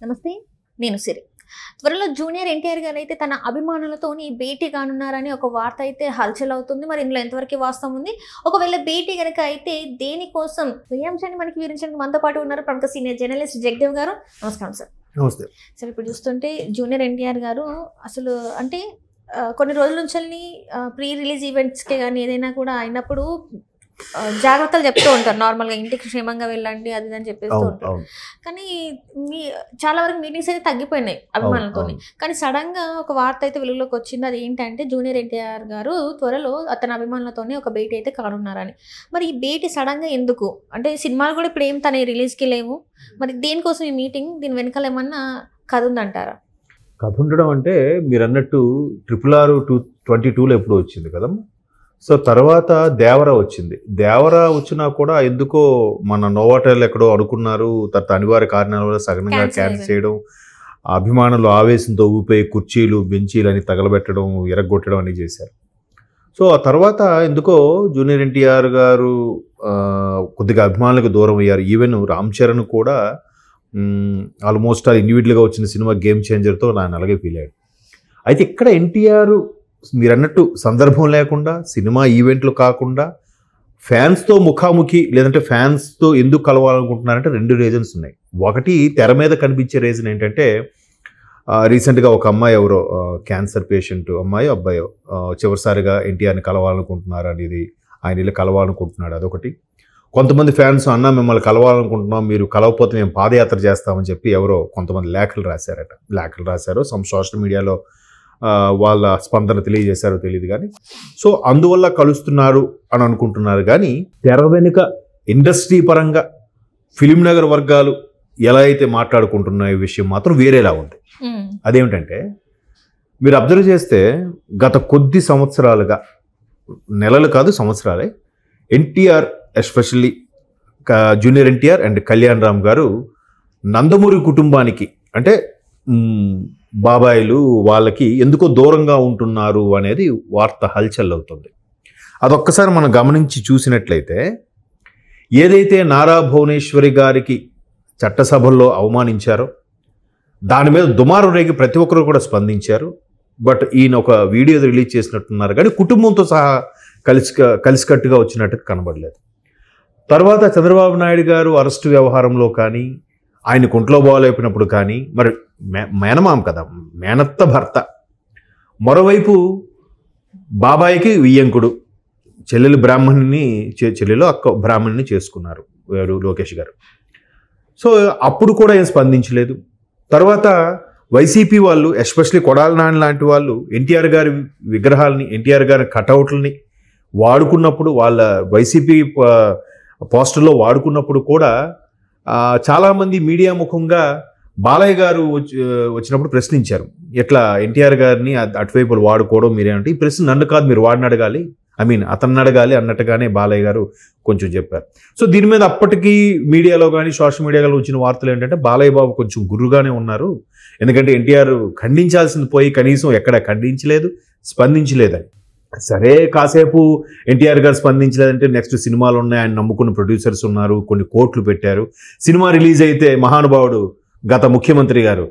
నమస్తే, నేను సిరి. త్వరలో జూనియర్ ఎన్టీఆర్ గారు అయితే తన అభిమానులతోని భేటీ కానున్నారని ఒక వార్త అయితే హల్చల్ అవుతుంది. మరి ఇందులో ఎంతవరకు వాస్తవం ఉంది? ఒకవేళ భేటీ కనుక అయితే దేనికోసం? ఈ అంశాన్ని మనకి వివరించడానికి మనతో పాటు ఉన్నారు ప్రముఖ సీనియర్ జర్నలిస్ట్ జగదేవ్ గారు. నమస్కారం సార్. నమస్తే సార్, ఇప్పుడు చూస్తుంటే జూనియర్ ఎన్టీఆర్ గారు అసలు అంటే కొన్ని రోజుల నుంచి ప్రీ రిలీజ్ ఈవెంట్స్కే కానీ ఏదైనా కూడా అయినప్పుడు జాగ్రత్తలు చెప్తూ ఉంటారు. నార్మల్గా ఇంటికి క్షేమంగా వెళ్ళండి అది అని చెప్పేస్తూ ఉంటారు. కానీ చాలా వరకు మీటింగ్స్ అయితే తగ్గిపోయినాయి అభిమానులతో. కానీ సడన్ గా ఒక వార్త అయితే వెలుగులోకి వచ్చింది. అది ఏంటంటే జూనియర్ ఎన్టీఆర్ గారు త్వరలో అతని అభిమానులతోనే ఒక భేటీ అయితే కానున్నారని. మరి ఈ భేటీ సడన్ గా ఎందుకు? అంటే సినిమాలు కూడా ఇప్పుడు ఏం తన రిలీజ్కి లేవు. మరి దేనికోసం ఈ మీటింగ్? దీని వెనకాల ఏమన్నా కథ ఉందంటారా? కథ ఉండడం అంటే మీరు అన్నట్టు RRR 22లో ఎప్పుడు వచ్చింది కదా. సో తర్వాత దేవరా వచ్చింది. దేవరా వచ్చినా కూడా ఎందుకో మన నోవాటెల్ ఎక్కడో అనుకున్నారు. తర్వాత అనివార్య కారణాల వల్ల సగనంగా క్యాన్సిల్ చేయడం, అభిమానులు ఆవేశంతో ఊపే కుర్చీలు బెంచీలు అని తగలబెట్టడం, ఎరగొట్టడం అని చేశారు. సో ఆ తర్వాత ఎందుకో జూనియర్ ఎన్టీఆర్ గారు కొద్దిగా అభిమానులకు దూరం అయ్యారు. ఈవెన్ రామ్ చరణ్ కూడా ఆల్మోస్ట్ ఇండివిజువల్గా వచ్చిన సినిమా గేమ్ చేంజర్తో ఆయన అలాగే ఫీల్ అయ్యాడు. అయితే ఇక్కడ ఎన్టీఆర్ మీరు అన్నట్టు సందర్భం లేకుండా, సినిమా ఈవెంట్లు కాకుండా ఫ్యాన్స్తో ముఖాముఖి లేదంటే ఫ్యాన్స్తో ఎందుకు కలవాలనుకుంటున్నారంటే రెండు రీజన్స్ ఉన్నాయి. ఒకటి తెర మీద కనిపించే రీజన్ ఏంటంటే రీసెంట్గా ఒక అమ్మాయి ఎవరో క్యాన్సర్ పేషెంట్ అమ్మాయి అబ్బాయో చివరిసారిగా ఎన్టీఆర్ని కలవాలనుకుంటున్నారు అనేది, ఆయన వెళ్ళి కలవాలనుకుంటున్నాడు. అదొకటి. కొంతమంది ఫ్యాన్స్ అన్న మిమ్మల్ని కలవాలనుకుంటున్నాం, మీరు కలవకపోతే మేము పాదయాత్ర చేస్తామని చెప్పి ఎవరో కొంతమంది లేఖలు రాశారు. సోషల్ మీడియాలో వాళ్ళ స్పందన తెలియజేశారో తెలియదు కానీ. సో అందువల్ల కలుస్తున్నారు అని అనుకుంటున్నారు. కానీ తెర వెనుక ఇండస్ట్రీ పరంగా ఫిలిం నగర్ వర్గాలు ఎలా అయితే మాట్లాడుకుంటున్నాయో విషయం మాత్రం వేరేలా ఉంది. అదేమిటంటే మీరు అబ్జర్వ్ చేస్తే గత కొద్ది సంవత్సరాలుగా, నెలలు కాదు సంవత్సరాలే, NTR especially junior NTR and Kalyan Ram గారు నందమూరి కుటుంబానికి అంటే బాబాయిలు వాళ్ళకి ఎందుకో దూరంగా ఉంటున్నారు అనేది వార్త హల్చల్ అవుతుంది. అదొక్కసారి మనం గమనించి చూసినట్లయితే ఏదైతే నారా భువనేశ్వరి గారికి చట్టసభల్లో అవమానించారో దాని మీద దుమారు రేగి ప్రతి ఒక్కరు కూడా స్పందించారు. బట్ ఈయన ఒక వీడియో రిలీజ్ చేసినట్టున్నారు కానీ కుటుంబంతో సహా కలిసికట్టుగా వచ్చినట్టు కనబడలేదు. తర్వాత చంద్రబాబు నాయుడు గారు అరెస్టు వ్యవహారంలో కానీ, ఆయన కుంట్లో బాగోలేపినప్పుడు కానీ, మరి మేనమామ కదా, మేనత్త భర్త, మరోవైపు బాబాయికి వియ్యంకుడు, చెల్లెలు అక్క బ్రాహ్మణిని చేసుకున్నారు లోకేష్ గారు. సో అప్పుడు కూడా ఏం స్పందించలేదు. తర్వాత వైసీపీ వాళ్ళు ఎస్పెషల్లీ కొడాలి నాని లాంటి వాళ్ళు ఎన్టీఆర్ గారి విగ్రహాలని, ఎన్టీఆర్ గారి కటౌట్లని వాడుకున్నప్పుడు, వాళ్ళ వైసీపీ పోస్టర్లో వాడుకున్నప్పుడు కూడా చాలామంది మీడియా ముఖంగా బాలయ్య గారు వచ్చినప్పుడు ప్రశ్నించారు, ఎట్లా ఎన్టీఆర్ గారిని అటువైపులు వాడుకోవడం మీరేంటే. ఈ ప్రశ్న నన్ను కాదు, మీరు వాడిని అడగాలి, అతన్ని అడగాలి అన్నట్టుగానే బాలయ్య గారు కొంచెం చెప్పారు. సో దీని మీద అప్పటికీ మీడియాలో కానీ సోషల్ మీడియాలో వచ్చిన వార్తలు ఏంటంటే బాలయ్య బాబు కొంచెం గుర్రుగానే ఉన్నారు, ఎందుకంటే ఎన్టీఆర్ ఖండించాల్సింది పోయి కనీసం ఎక్కడ ఖండించలేదు, స్పందించలేదని. సరే కాసేపు ఎన్టీఆర్ గారు స్పందించలేదంటే నెక్స్ట్ సినిమాలు ఉన్నాయి, ఆయన నమ్ముకున్న ప్రొడ్యూసర్స్ ఉన్నారు, కొన్ని కోట్లు పెట్టారు. సినిమా రిలీజ్ అయితే మహానుభావుడు గత ముఖ్యమంత్రి గారు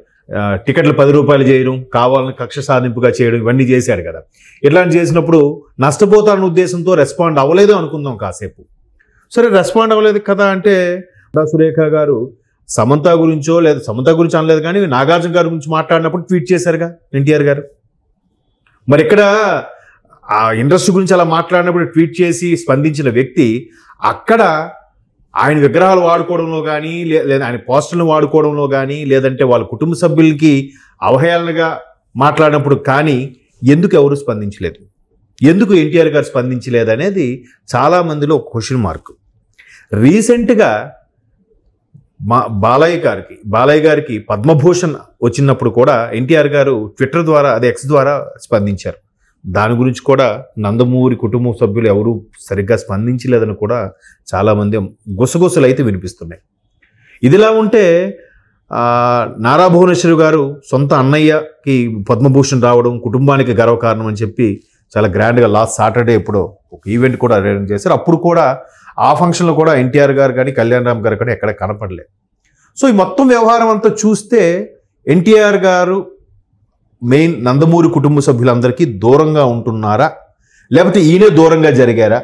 టికెట్లు 10 రూపాయలు చేయడం, కావాలని కక్ష సాధింపుగా చేయడం, ఇవన్నీ చేశాడు కదా. ఇట్లాంటి చేసినప్పుడు నష్టపోతారన్న ఉద్దేశంతో రెస్పాండ్ అవ్వలేదు అనుకుందాం కాసేపు. సరే రెస్పాండ్ అవ్వలేదు కదా అంటే సురేఖ గారు సమంత గురించో లేదా సమంత గురించి అనలేదు కానీ నాగార్జున గారి గురించి మాట్లాడినప్పుడు ట్వీట్ చేశారుగా ఎన్టీఆర్ గారు. మరి ఇక్కడ ఆ ఇండస్ట్రీ గురించి అలా మాట్లాడినప్పుడు ట్వీట్ చేసి స్పందించిన వ్యక్తి అక్కడ ఆయన విగ్రహాలు వాడుకోవడంలో కానీ, లేదా ఆయన పోస్టర్లను వాడుకోవడంలో కానీ, లేదంటే వాళ్ళ కుటుంబ సభ్యులకి అవహేళనగా మాట్లాడినప్పుడు కానీ ఎందుకు ఎవరు స్పందించలేదు? ఎందుకు ఎన్టీఆర్ గారు స్పందించలేదు అనేది చాలామందిలో ఒక క్వశ్చన్ మార్క్. రీసెంట్గా బాలయ్య గారికి పద్మభూషణ్ వచ్చినప్పుడు కూడా ఎన్టీఆర్ గారు ట్విట్టర్ ద్వారా, అదే ఎక్స్ ద్వారా స్పందించారు. దాని గురించి కూడా నందమూరి కుటుంబ సభ్యులు ఎవరు సరిగ్గా స్పందించలేదని కూడా చాలామంది గుసగుసలు అయితే వినిపిస్తున్నాయి. ఇదిలా ఉంటే నారా భువనేశ్వరి గారు సొంత అన్నయ్యకి పద్మభూషణ్ రావడం కుటుంబానికి గర్వకారణం అని చెప్పి చాలా గ్రాండ్గా లాస్ట్ సాటర్డే ఎప్పుడో ఒక ఈవెంట్ కూడా అరేంజ్ చేశారు. అప్పుడు కూడా ఆ ఫంక్షన్లో కూడా ఎన్టీఆర్ గారు కానీ కళ్యాణ్ రామ్ గారు కానీ ఎక్కడ కనపడలేదు. సో ఈ మొత్తం వ్యవహారం అంతా చూస్తే ఎన్టీఆర్ గారు మెయిన్ నందమూరి కుటుంబ సభ్యులందరికీ దూరంగా ఉంటున్నారా, లేకపోతే ఈయనే దూరంగా జరిగారా,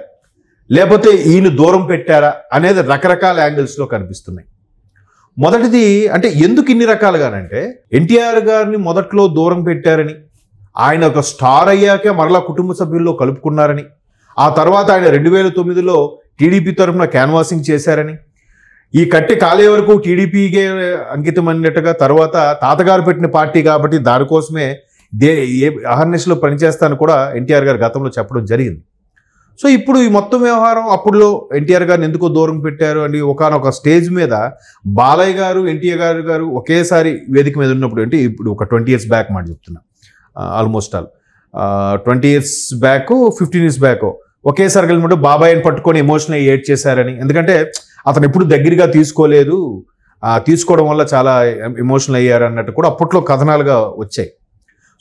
లేకపోతే ఈయన దూరం పెట్టారా అనేది రకరకాల యాంగిల్స్లో కనిపిస్తున్నాయి. మొదటిది అంటే ఎందుకు ఇన్ని రకాలుగానంటే ఎన్టీఆర్ గారిని మొదట్లో దూరం పెట్టారని, ఆయన ఒక స్టార్ అయ్యాకే మరలా కుటుంబ సభ్యుల్లో కలుపుకున్నారని, ఆ తర్వాత ఆయన 2009లో టీడీపీ తరఫున క్యాన్వాసింగ్ చేశారని, ఈ కట్టి కాలే వరకు టీడీపీకే అంకితం అన్నట్టుగా తర్వాత తాతగారు పెట్టిన పార్టీ కాబట్టి దానికోసమే ఏ అహర్నిశలో పనిచేస్తాను కూడా ఎన్టీఆర్ గారు గతంలో చెప్పడం జరిగింది. సో ఇప్పుడు ఈ మొత్తం వ్యవహారం అప్పుడులో ఎన్టీఆర్ గారిని ఎందుకో దూరం పెట్టారు అని ఒకానొక స్టేజ్ మీద బాలయ్య గారు ఎన్టీఆర్ గారు ఒకేసారి వేదిక మీద ఉన్నప్పుడు, అంటే ఇప్పుడు ఒక 20 years బ్యాక్ మాట చెప్తున్నా, almost all 20 years back 15 years back ఒకేసారి కలిగినప్పుడు బాబాయ్ని పట్టుకొని ఎమోషనల్ ఏడ్ చేశారని, ఎందుకంటే అతను ఎప్పుడు దగ్గరగా తీసుకోలేదు, తీసుకోవడం వల్ల చాలా ఎమోషనల్ అయ్యారు అన్నట్టు కూడా అప్పట్లో కథనాలుగా వచ్చాయి.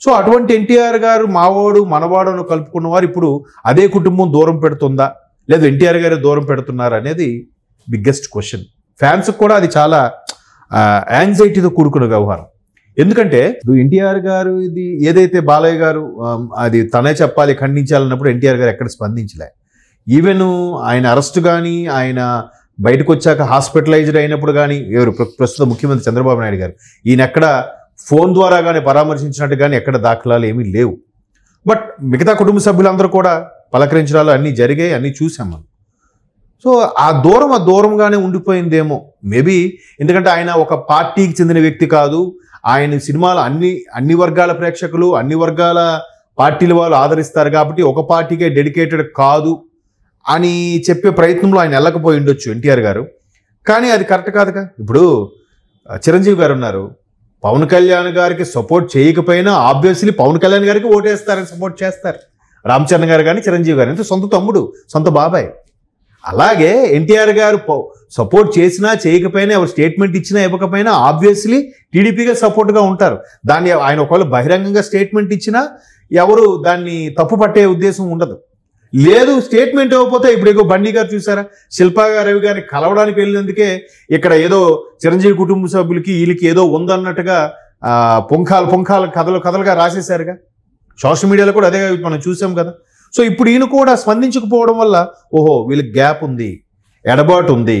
సో అటువంటి ఎన్టీఆర్ గారు మావాడు మనవాడును కలుపుకున్న వారు ఇప్పుడు అదే కుటుంబం దూరం పెడుతుందా, లేదా ఎన్టీఆర్ గారే దూరం పెడుతున్నారా అనేది బిగ్గెస్ట్ క్వశ్చన్. ఫ్యాన్స్కి కూడా అది చాలా యాంగ్జైటీతో కూడుకున్న వ్యవహారం. ఎందుకంటే ఎన్టీఆర్ గారు ఇది ఏదైతే బాలయ్య గారు అది తనే చెప్పాలి ఖండించాలన్నప్పుడు ఎన్టీఆర్ గారు ఎక్కడ స్పందించలే. ఈవెన్ ఆయన అరెస్ట్ కానీ, ఆయన బయటకు వచ్చాక హాస్పిటలైజ్డ్ అయినప్పుడు కానీ, ఎవరు ప్రస్తుత ముఖ్యమంత్రి చంద్రబాబు నాయుడు గారు ఈయన ఎక్కడ ఫోన్ ద్వారా కానీ పరామర్శించినట్టు కానీ ఎక్కడ దాఖలాలు ఏమీ లేవు. బట్ మిగతా కుటుంబ సభ్యులందరూ కూడా పలకరించడాలు అన్నీ జరిగాయి, అన్నీ చూసాం మనం. సో ఆ దూరంగానే ఉండిపోయిందేమో మేబీ. ఎందుకంటే ఆయన ఒక పార్టీకి చెందిన వ్యక్తి కాదు, ఆయన సినిమాలు అన్ని వర్గాల ప్రేక్షకులు, అన్ని వర్గాల పార్టీల వాళ్ళు ఆదరిస్తారు కాబట్టి ఒక పార్టీకే డెడికేటెడ్ కాదు అని చెప్పే ప్రయత్నంలో ఆయన వెళ్ళకపోయి ఉండొచ్చు ఎన్టీఆర్ గారు. కానీ అది కరెక్ట్ కాదుగా. ఇప్పుడు చిరంజీవి గారు ఉన్నారు, పవన్ కళ్యాణ్ గారికి సపోర్ట్ చేయకపోయినా ఆబ్వియస్లీ పవన్ కళ్యాణ్ గారికి ఓటేస్తారని సపోర్ట్ చేస్తారు. రామ్ చరణ్ గారు కానీ చిరంజీవి గారు అంటే సొంత తమ్ముడు, సొంత బాబాయ్. అలాగే ఎన్టీఆర్ గారు సపోర్ట్ చేసినా చేయకపోయినా, ఎవరు స్టేట్మెంట్ ఇచ్చినా ఇవ్వకపోయినా ఆబ్వియస్లీ టీడీపీగా సపోర్ట్గా ఉంటారు. దాన్ని ఆయన ఒకవేళ బహిరంగంగా స్టేట్మెంట్ ఇచ్చినా ఎవరు దాన్ని తప్పు పట్టే ఉద్దేశం ఉండదు. లేదు స్టేట్మెంట్ ఇవ్వకపోతే ఇప్పుడు బండి గారు చూసారా, శిల్పా రవి గారిని కలవడానికి వెళ్ళినందుకే ఇక్కడ ఏదో చిరంజీవి కుటుంబ సభ్యులకి వీళ్ళకి ఏదో ఉందన్నట్టుగా పొంకాలు కథలుగా రాసేశారుగా. సోషల్ మీడియాలో కూడా అదే మనం చూసాం కదా. సో ఇప్పుడు ఈయన కూడా స్పందించకపోవడం వల్ల ఓహో వీళ్ళకి గ్యాప్ ఉంది, ఎడబాటు ఉంది,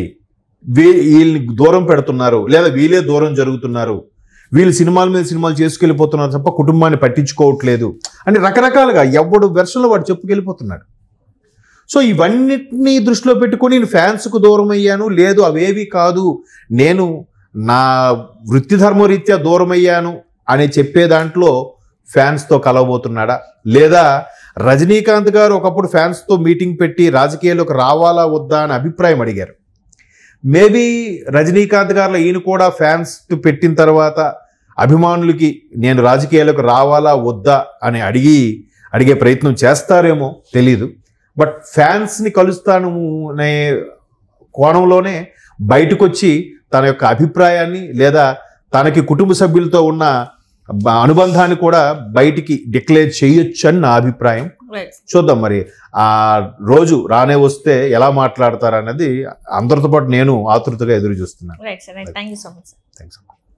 వీళ్ళని దూరం పెడుతున్నారు, లేదా వీళ్ళే దూరం జరుగుతున్నారు, వీళ్ళు సినిమాల మీద సినిమాలు చేసుకెళ్ళిపోతున్నారు తప్ప కుటుంబాన్ని పట్టించుకోవట్లేదు అని రకరకాలుగా ఎవడు వెర్షన్లో వాడు చెప్పుకెళ్ళిపోతున్నాడు. సో ఇవన్నిటినీ దృష్టిలో పెట్టుకొని నేను ఫ్యాన్స్కు దూరం అయ్యాను, లేదు అవేవి కాదు నేను నా వృత్తి ధర్మరీత్యా దూరం అయ్యాను అని చెప్పే దాంట్లో ఫ్యాన్స్తో కలవబోతున్నాడా, లేదా రజనీకాంత్ గారు ఒకప్పుడు ఫ్యాన్స్తో మీటింగ్ పెట్టి రాజకీయాల్లోకి రావాలా వద్దా అని అభిప్రాయం అడిగారు. మేబీ రజనీకాంత్ గారు ఈయన కూడా ఫ్యాన్స్ పెట్టిన తర్వాత అభిమానులకి నేను రాజకీయాలకు రావాలా వద్దా అని అడిగే ప్రయత్నం చేస్తారేమో తెలీదు. బట్ ఫ్యాన్స్ని కలుస్తాను అనే కోణంలోనే బయటకు వచ్చి తన యొక్క అభిప్రాయాన్ని లేదా తనకి కుటుంబ సభ్యులతో ఉన్న అనుబంధాన్ని కూడా బయటికి డిక్లేర్ చేయొచ్చు అని నా అభిప్రాయం. చూద్దాం మరి ఆ రోజు రానే వస్తే ఎలా మాట్లాడతారన్నది అందరితో పాటు నేను ఆతృతగా ఎదురు చూస్తున్నాను. Right sir, thank you so much. Thanks.